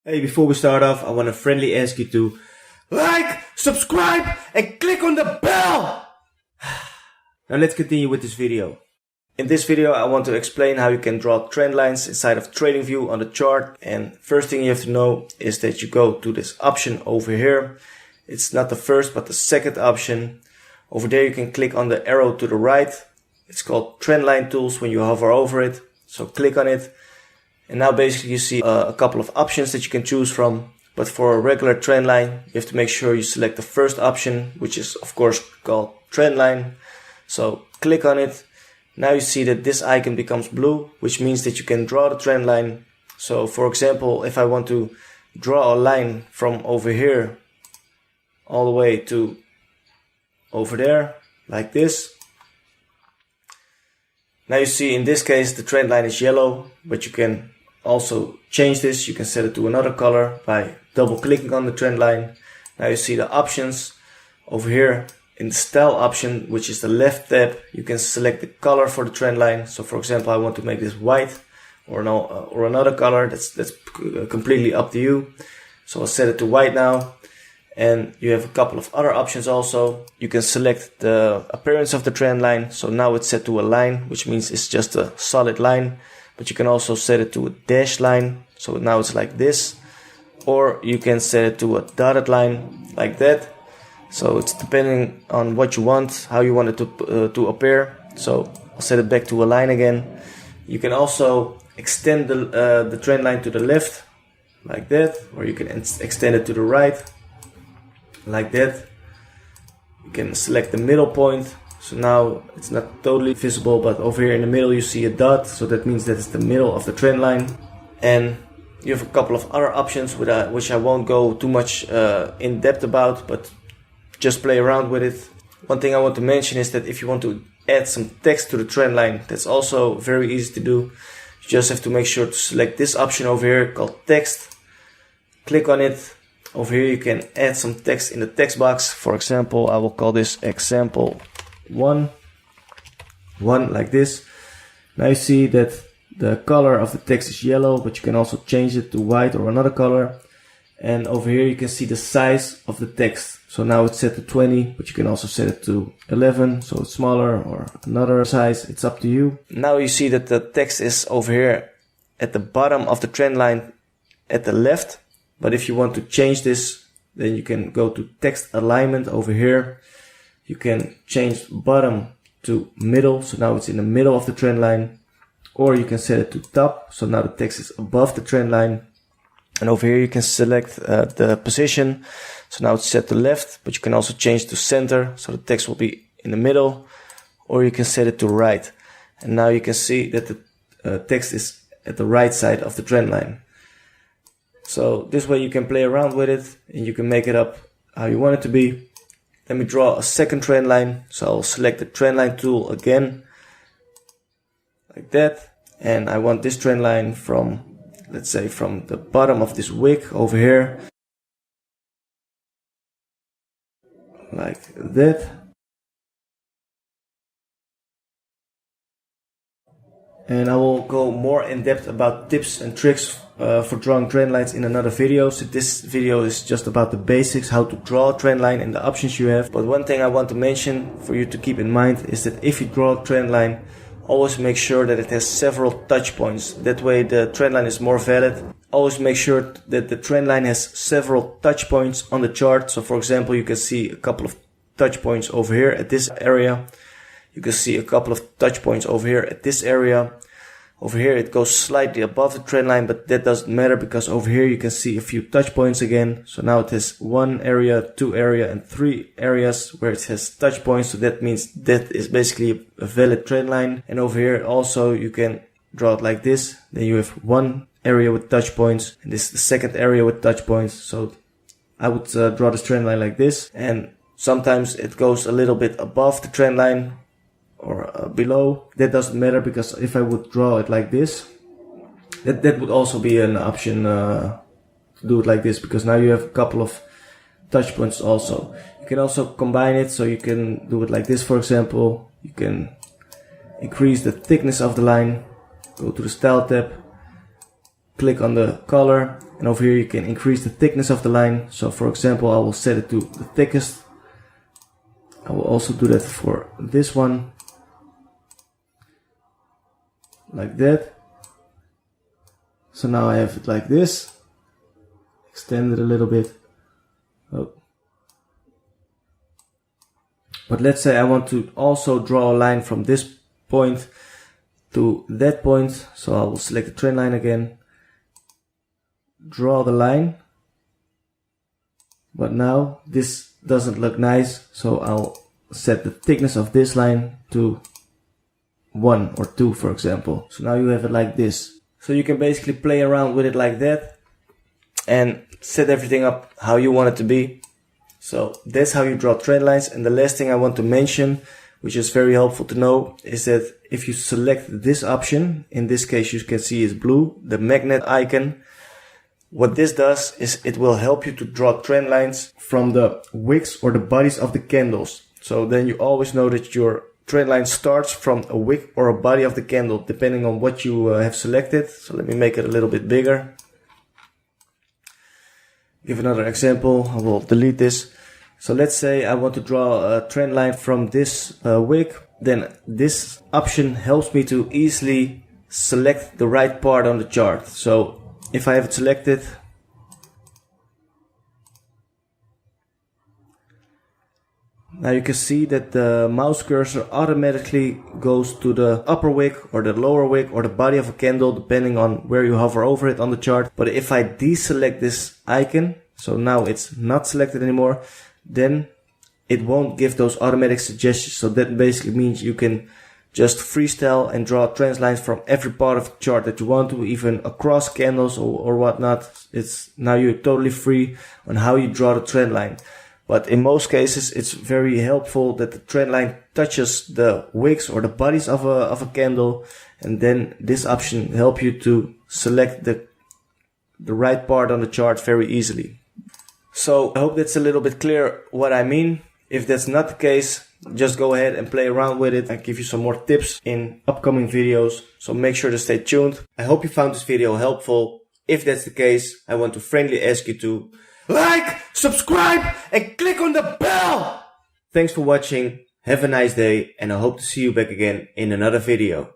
Hey, before we start off, I want to friendly ask you to like, subscribe, and click on the bell! Now let's continue with this video. In this video, I want to explain how you can draw trend lines inside of Tradingview on the chart. And first thing you have to know is that you go to this option over here. It's not the first, but the second option. Over there, you can click on the arrow to the right. It's called Trendline Tools when you hover over it. So click on it. And now basically you see a couple of options that you can choose from. But for a regular trend line, you have to make sure you select the first option, which is of course called trend line. So click on it. Now you see that this icon becomes blue, which means that you can draw the trend line. So for example, if I want to draw a line from over here all the way to over there, like this. Now you see in this case the trend line is yellow, but you can also change this. You can set it to another color by double clicking on the trend line. Now you see the options over here in the style option, which is the left tab. You can select the color for the trend line. So for example, I want to make this white or another color. That's completely up to you. So I'll set it to white now. And you have a couple of other options also. You can select the appearance of the trend line. So now it's set to a line, which means it's just a solid line. But you can also set it to a dashed line. So now it's like this. Or you can set it to a dotted line like that. So it's depending on what you want, how you want it to appear. So I'll set it back to a line again. You can also extend the trend line to the left like that. Or you can extend it to the right like that. You can select the middle point. So now it's not totally visible, but over here in the middle you see a dot. So that means that it's the middle of the trend line. And you have a couple of other options which I won't go too much in depth about, but just play around with it. One thing I want to mention is that if you want to add some text to the trend line, that's also very easy to do. You just have to make sure to select this option over here called text. Click on it. Over here you can add some text in the text box. For example, I will call this example 1 like this. Now you see that the color of the text is yellow, but you can also change it to white or another color. And over here you can see the size of the text. So now it's set to 20, but you can also set it to 11, so it's smaller, or another size. It's up to you. Now you see that the text is over here at the bottom of the trend line at the left. But if you want to change this, then you can go to text alignment over here. You can change bottom to middle. So now it's in the middle of the trend line. Or you can set it to top. So now the text is above the trend line. And over here you can select the position. So now it's set to left, but you can also change to center. So the text will be in the middle. Or you can set it to right. And now you can see that the text is at the right side of the trend line. So this way you can play around with it and you can make it up how you want it to be. Let me draw a second trend line. So I'll select the trend line tool again, like that. And I want this trend line from, let's say, from the bottom of this wick over here, like that. And I will go more in depth about tips and tricks for drawing trend lines in another video. So this video is just about the basics, how to draw a trend line and the options you have. But one thing I want to mention for you to keep in mind is that if you draw a trend line, always make sure that it has several touch points. That way the trend line is more valid. Always make sure that the trend line has several touch points on the chart. So for example, you can see a couple of touch points over here at this area. You can see a couple of touch points over here at this area. Over here it goes slightly above the trend line, but that doesn't matter because over here you can see a few touch points again. So now it has 1 area, 2 area, and 3 areas where it has touch points. So that means that is basically a valid trend line. And over here also you can draw it like this. Then you have 1 area with touch points, and this is the second area with touch points. So I would draw this trend line like this. And sometimes it goes a little bit above the trend line or below. That doesn't matter because if I would draw it like this, that would also be an option to do it like this, because now you have a couple of touch points also. You can also combine it, so you can do it like this. For example, you can increase the thickness of the line, go to the style tab, click on the color, And over here you can increase the thickness of the line. So for example, I will set it to the thickest. I will also do that for this one. Like that. So now I have it like this. Extend it a little bit. Oh. But let's say I want to also draw a line from this point to that point. So I will select the trend line again. Draw the line. But now this doesn't look nice. So I'll set the thickness of this line to 1 or 2, for example. So now you have it like this. So you can basically play around with it like that and set everything up how you want it to be. So that's how you draw trend lines. And the last thing I want to mention, which is very helpful to know, is that if you select this option, in this case you can see is blue, the magnet icon, what this does is it will help you to draw trend lines from the wicks or the bodies of the candles. So then you always know that your trend line starts from a wick or a body of the candle, depending on what you have selected. So let me make it a little bit bigger. Give another example. I will delete this. So let's say I want to draw a trend line from this wick. Then this option helps me to easily select the right part on the chart. So if I have it selected, now you can see that the mouse cursor automatically goes to the upper wick or the lower wick or the body of a candle, depending on where you hover over it on the chart. But if I deselect this icon, so now it's not selected anymore, then it won't give those automatic suggestions. So that basically means you can just freestyle and draw trend lines from every part of the chart that you want to, even across candles or whatnot. It's now you're totally free on how you draw the trend line. But in most cases, it's very helpful that the trend line touches the wicks or the bodies of a candle, and then this option helps you to select the right part on the chart very easily. So I hope that's a little bit clear what I mean. If that's not the case, just go ahead and play around with it. I'll give you some more tips in upcoming videos, so make sure to stay tuned. I hope you found this video helpful. If that's the case, I want to friendly ask you to like, subscribe, and click on the bell! Thanks for watching, have a nice day, and I hope to see you back again in another video.